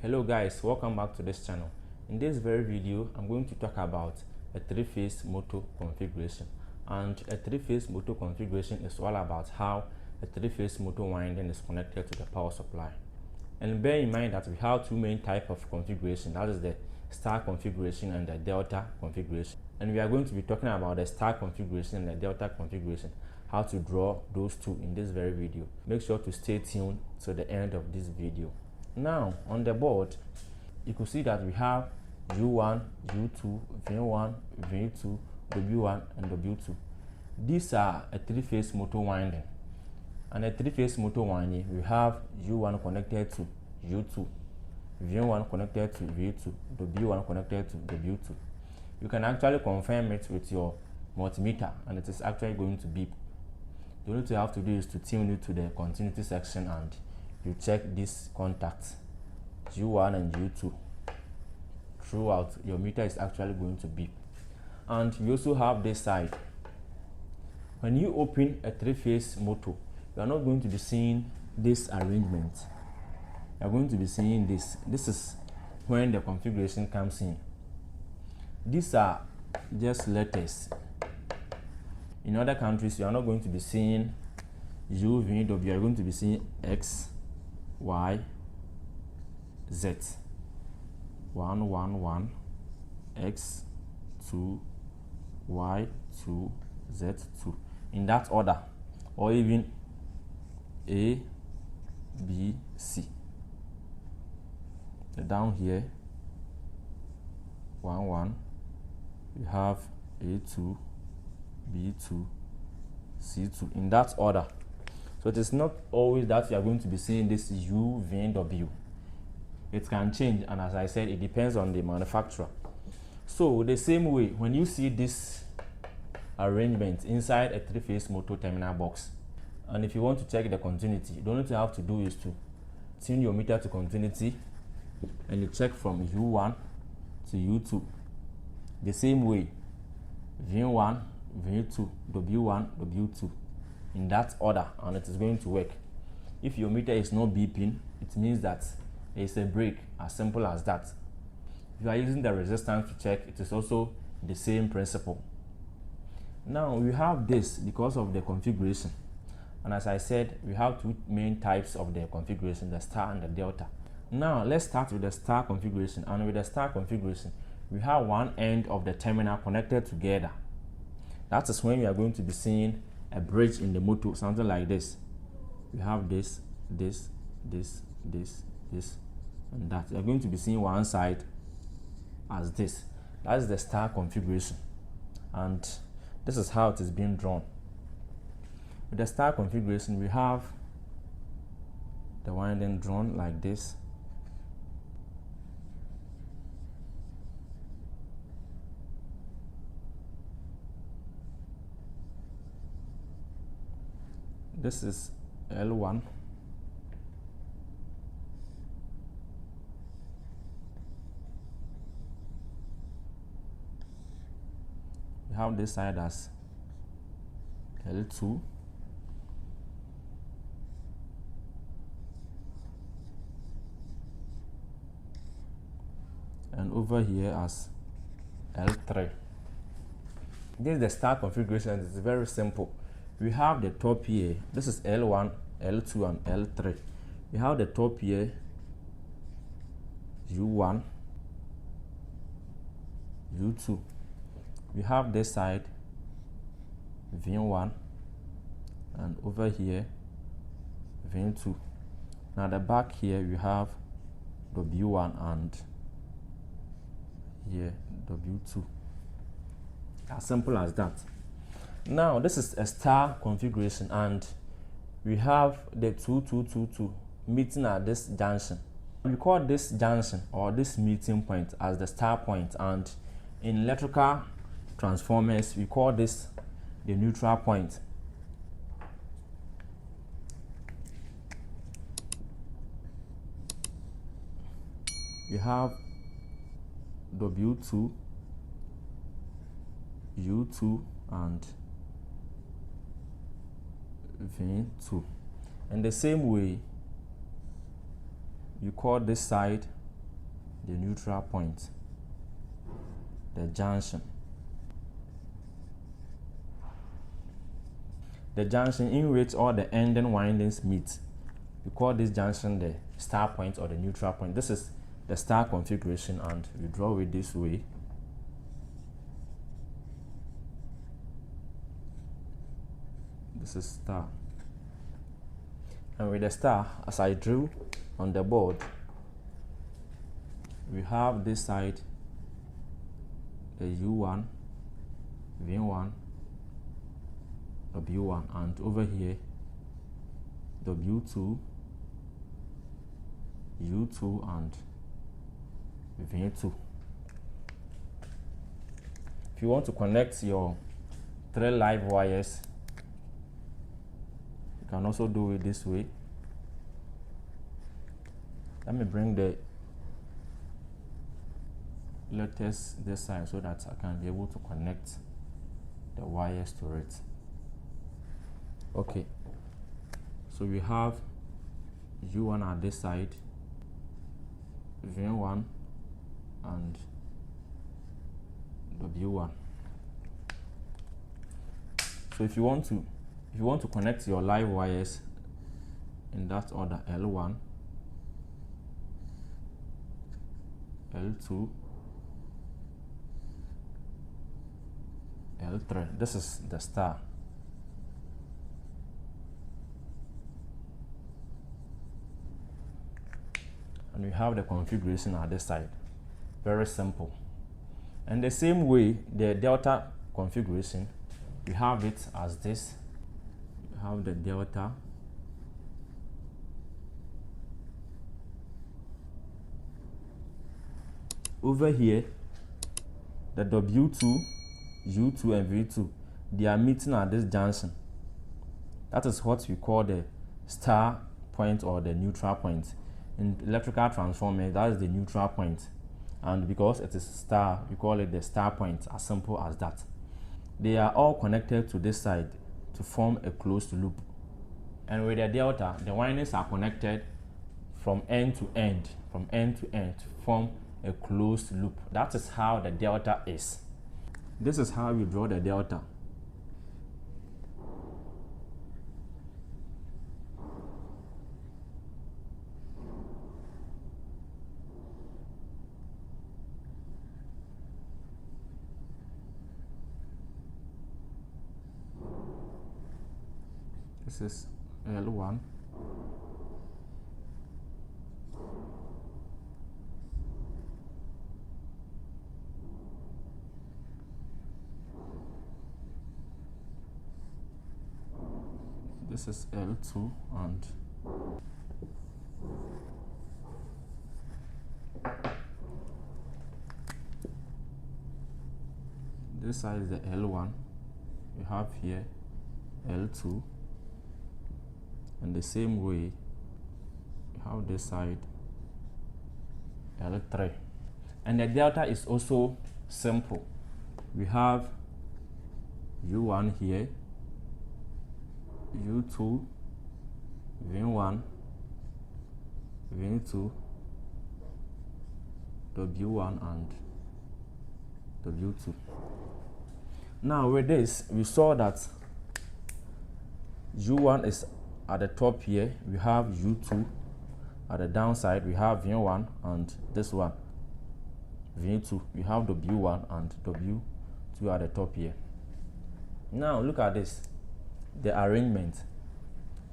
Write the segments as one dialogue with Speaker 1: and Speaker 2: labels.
Speaker 1: Hello guys, welcome back to this channel. In this very video, I'm going to talk about a three-phase motor configuration. And a three-phase motor configuration is all about how a three-phase motor winding is connected to the power supply. And bear in mind that we have two main types of configuration, that is the star configuration and the delta configuration. And we are going to be talking about the star configuration and the delta configuration, how to draw those two in this very video. Make sure to stay tuned to the end of this video. Now on the board, you can see that we have U1, U2, V1, V2, W1 and W2. These are a three-phase motor winding. And a three-phase motor winding, we have U1 connected to U2, V1 connected to V2, W1 connected to W2. You can actually confirm it with your multimeter and it is actually going to beep. The only thing you have to do is to tune it to the continuity section and you check these contacts, U1 and U2. Throughout, your meter is actually going to beep. And you also have this side. When you open a three-phase motor, you are not going to be seeing this arrangement. You are going to be seeing this. This is when the configuration comes in. These are just letters. In other countries, you are not going to be seeing U, V, W. You are going to be seeing X, Y, Z. 1, 1, 1, X, 2, Y, 2, Z, 2. In that order, or even A, B, C. Down here, 1, 1, we have A2, B2, C2, in that order. So it is not always that you are going to be seeing this U, V, and W. It can change, and as I said, it depends on the manufacturer. So the same way, when you see this arrangement inside a three-phase motor terminal box, and if you want to check the continuity, the only thing you have to do is to tune your meter to continuity, and you check from U1 to U2. The same way, V1, V2, W1, W2, in that order, and it is going to work. If your meter is not beeping, it means that there is a break, as simple as that. If you are using the resistance to check, it is also the same principle. Now we have this because of the configuration, and as I said, we have two main types of the configuration, the star and the delta. Now let's start with the star configuration, and with the star configuration, we have one end of the terminal connected together. That is when we are going to be seeing a bridge in the motor, something like this. We have this, this, this, this, this, and that. You are going to be seeing one side as this. That is the star configuration, and this is how it is being drawn. With the star configuration, we have the winding drawn like this. This is L1. We have this side as L2. And over here as L3. This is the star configuration. It's very simple. We have the top here. This is L1, L2, and L3. We have the top here, U1, U2. We have this side, V1, and over here, V2. Now the back here, we have W1 and here, W2. As simple as that. Now this is a star configuration, and we have the 2222 meeting at this junction. We call this junction or this meeting point as the star point, and in electrical transformers we call this the neutral point. We have W2, U2, and V2. In the same way, you call this side the neutral point, the junction. The junction in which all the ending windings meet. We call this junction the star point or the neutral point. This is the star configuration, and we draw it this way. This is star. And with the star, as I drew on the board, we have this side the U1, V1, W1, and over here W2, U2, and V2. If you want to connect your 3 live wires, you can also do it this way. Let me bring the letters this side so that I can be able to connect the wires to it. Okay, so we have U1 at this side, V1, and W1. So if you want to connect your live wires in that order, L1, L2, L3. This is the star. And we have the configuration at this side. Very simple. And the same way, the delta configuration, we have it as this. We have the delta. Over here, the W2, U2, and V2, they are meeting at this junction. That is what we call the star point or the neutral point. In electrical transformer, that is the neutral point, and because it is star, we call it the star point. As simple as that. They are all connected to this side to form a closed loop, and with the delta, the windings are connected from end to end to form a closed loop. That is how the delta is. This is how we draw the delta. This is L1. This is L2, and this side is the L1. We have here L2. And the same way, we have this side L3. And the delta is also simple. We have U1 here, U2, V1, V2, W1, and W2. Now with this, we saw that U1 is at the top here, we have U2. At the downside, we have V1, and this one, V2. We have W1 and W2 at the top here. Now look at this, the arrangement.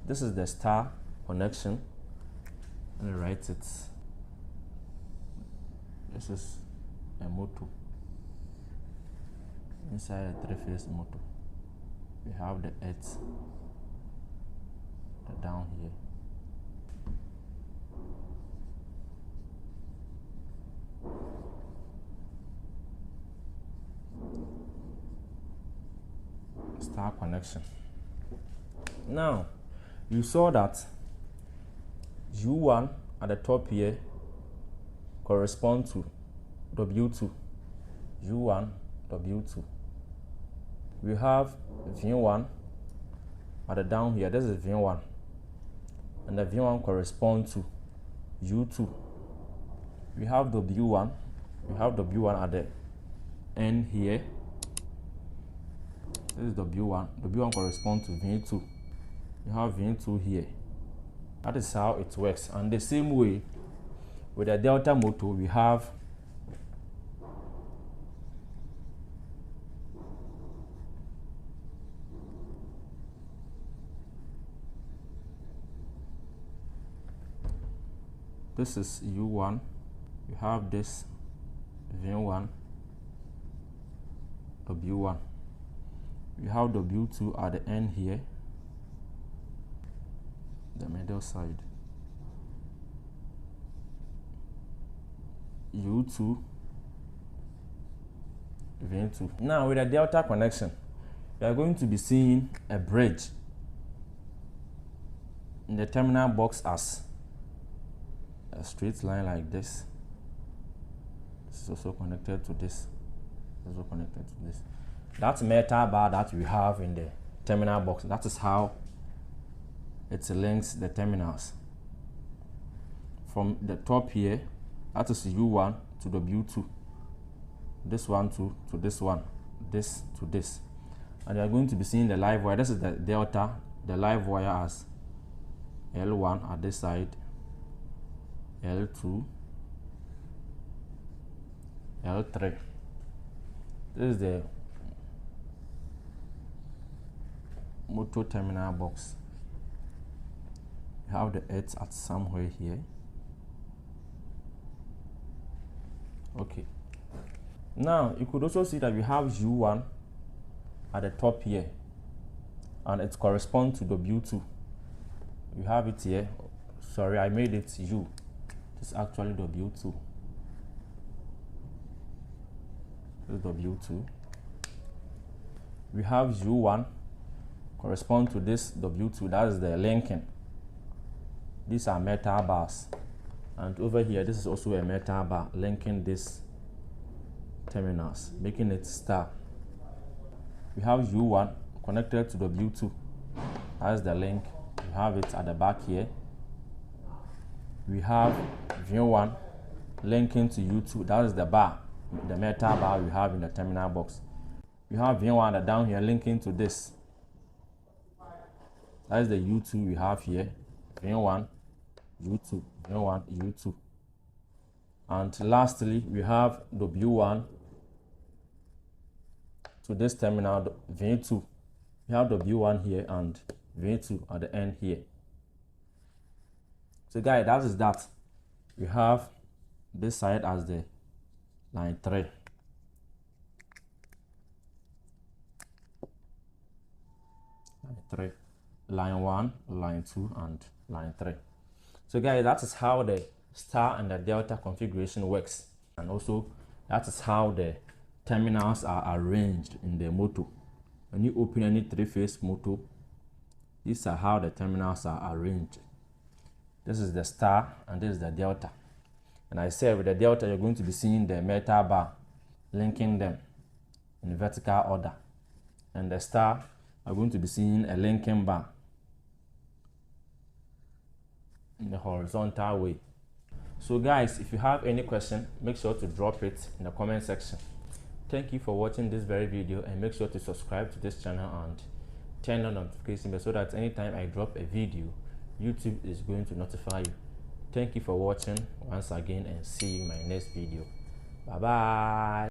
Speaker 1: This is the star connection. Let me write it. This is a motor. Inside a 3-phase motor, we have the earth down here. Star connection. Now you saw that U1 at the top here correspond to W2. U1, W2. We have V1 at the down here. This is V1. And the V1 corresponds to U2. We have W1. We have W1 at the end here. This is W1. W1 corresponds to V2. You have V2 here. That is how it works. And the same way with the delta motor, we have this is U1. You have this V1, W1. You have W2 at the end here, the middle side. U2, V2. Now with a delta connection, you are going to be seeing a bridge in the terminal box as a straight line like this. This is also connected to this. Also connected to this. That metal bar that we have in the terminal box, that is how it links the terminals. From the top here, that is U1 to W2. This one to this one. This to this. And you are going to be seeing the live wire. This is the delta, the live wire as L1 at this side, L2, L3. This is the motor terminal box. You have the earth at somewhere here. Okay. Now you could also see that we have U1 at the top here, and it corresponds to W2. You have it here. Sorry, I made it U. It's actually W2. This is W2. We have U1 correspond to this W2. That is the linking. These are metal bars, and over here this is also a metal bar linking these terminals, making it star. We have U1 connected to W2. That's the link. We have it at the back here. We have V1 linking to U2. That is the bar, the metal bar we have in the terminal box. We have V1 down here linking to this. That is the U2 we have here. V1, U2, V1, U2. And lastly, we have W1 to this terminal, V2. We have W1 here and V2 at the end here. So guys, that is that. We have this side as the line 3. Line 3. Line 1, line 2, and line 3. So guys, that is how the star and the delta configuration works. And also, that is how the terminals are arranged in the motor. When you open any 3-phase motor, these are how the terminals are arranged. This is the star and this is the delta. And I said with the delta, you're going to be seeing the metal bar linking them in vertical order. And the star, are going to be seeing a linking bar in the horizontal way. So guys, if you have any question, make sure to drop it in the comment section. Thank you for watching this very video, and make sure to subscribe to this channel and turn on notification bell so that anytime I drop a video, YouTube is going to notify you. Thank you for watching once again, and see you in my next video. Bye bye.